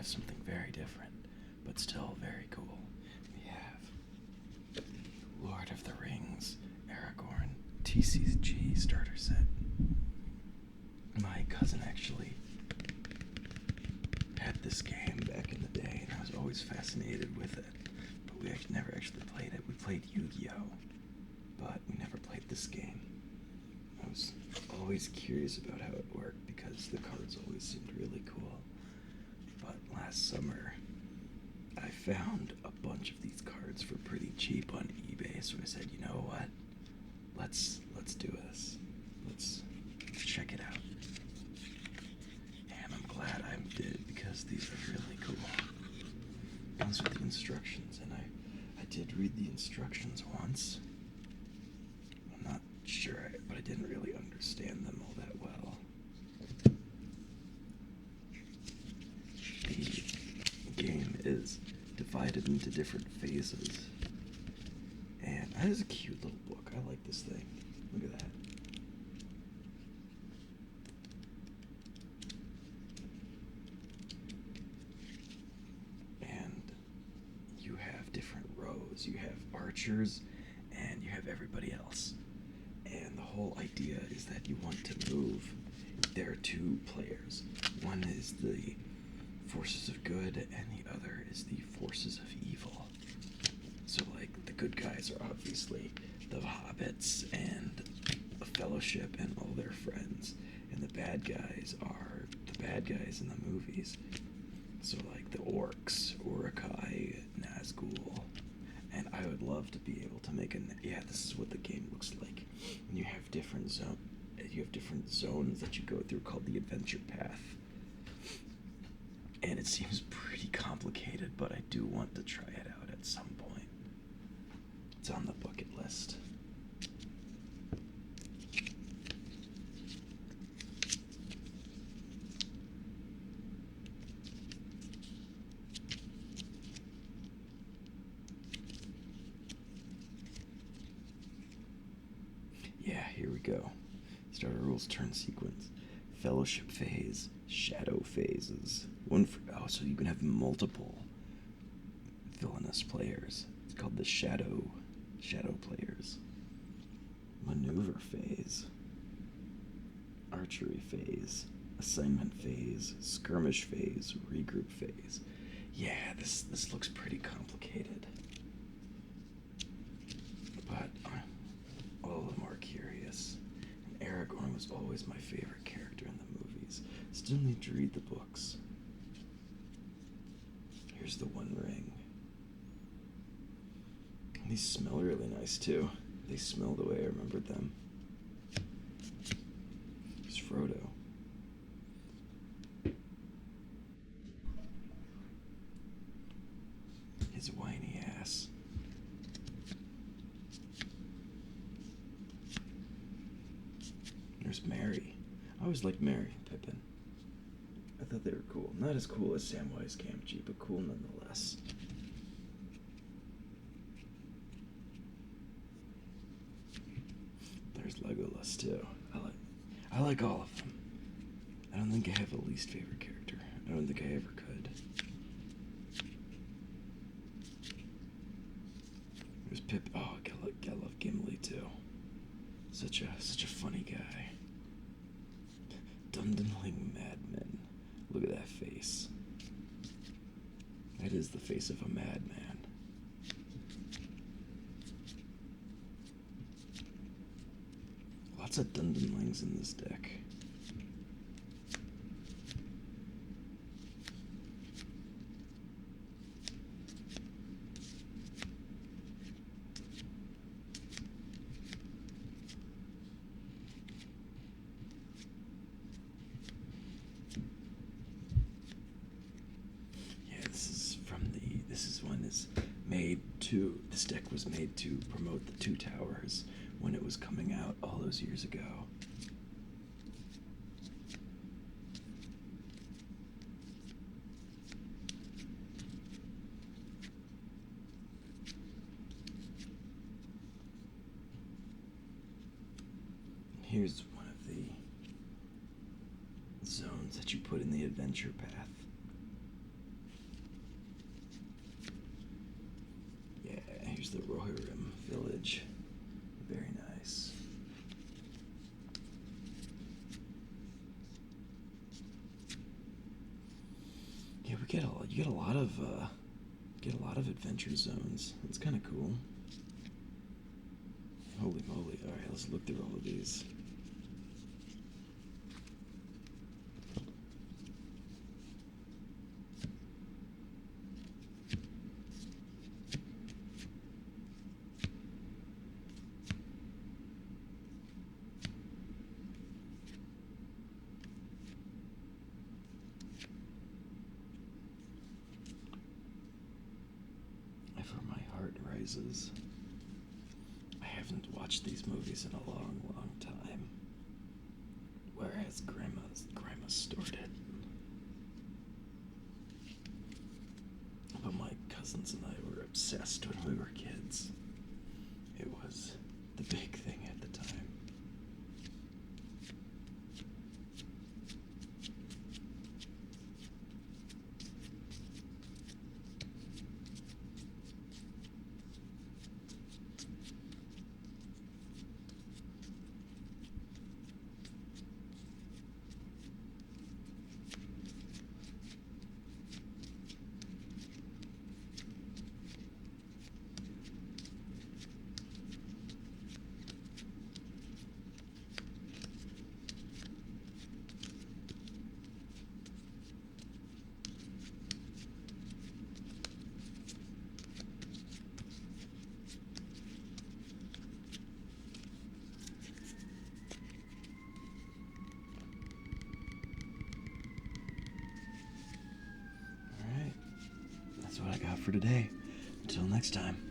have something very different, but still very cool. We have Lord of the Rings, Aragorn, TCG starter set. My cousin actually had this game back in the day, and I was always fascinated with it, but we never actually played it. We played Yu-Gi-Oh, but we never played this game. I was always curious about how it worked because the cards always seemed really cool. But last summer, I found a bunch of these cards for pretty cheap on eBay, so I said, you know what? Let's do this. Let's check it out. And I'm glad I did because these are really cool. Comes with the instructions, and I did read the instructions once. I'm not sure, but I didn't really understand them all that well. The game is divided into different phases, and that is a cute little book. I like this thing. Look at that. And you have different rows. You have archers, and you have everybody else. And the whole idea is that you want to move. There are two players. One is the forces of good, and the other is the forces of evil. So, like, the good guys are obviously the hobbits and the fellowship and all their friends, and the bad guys are the bad guys in the movies. So, like, the orcs, Uruk-hai, Nazgul. And I would love to be able to make this is what the game looks like. And you have different zones that you go through called the adventure path. And it seems pretty complicated, but I do want to try it out at some point. It's on the bucket list. Yeah, here we go. Starter rules, turn sequence, fellowship phase, shadow phases. So you can have multiple villainous players. It's called the shadow players. Maneuver phase, archery phase, assignment phase, skirmish phase, regroup phase. Yeah, this looks pretty complicated. But all of them are curious. And Aragorn was always my favorite character in the movies. Still need to read the books. Here's the One Ring. These smell really nice too. They smell the way I remembered them. Here's Frodo. His whiny ass. There's Merry. I always liked Merry and Pippin. I thought they were cool. Not as cool as Samwise Gamgee, but cool nonetheless. There's Legolas too. I like all of them. I don't think I have a least favorite character. I don't think I ever could. There's Pip. Oh, I love Gimli too. Such a funny guy. Dundling madman. Look at that face. That is the face of a madman. Lots of Dundonlings in this deck. This deck was made to promote the Two Towers when it was coming out all those years ago. Here's one of the zones that you put in the adventure path. the Rohirrim village. Very nice. Yeah, you get a lot of adventure zones. It's kind of cool. Holy moly! All right, let's look through all of these. For my heart rises. I haven't watched these movies in a long, long time. Whereas grandma started. But my cousins and I were obsessed when we were kids. It was the big thing at the time. That's what I got for today. Until next time.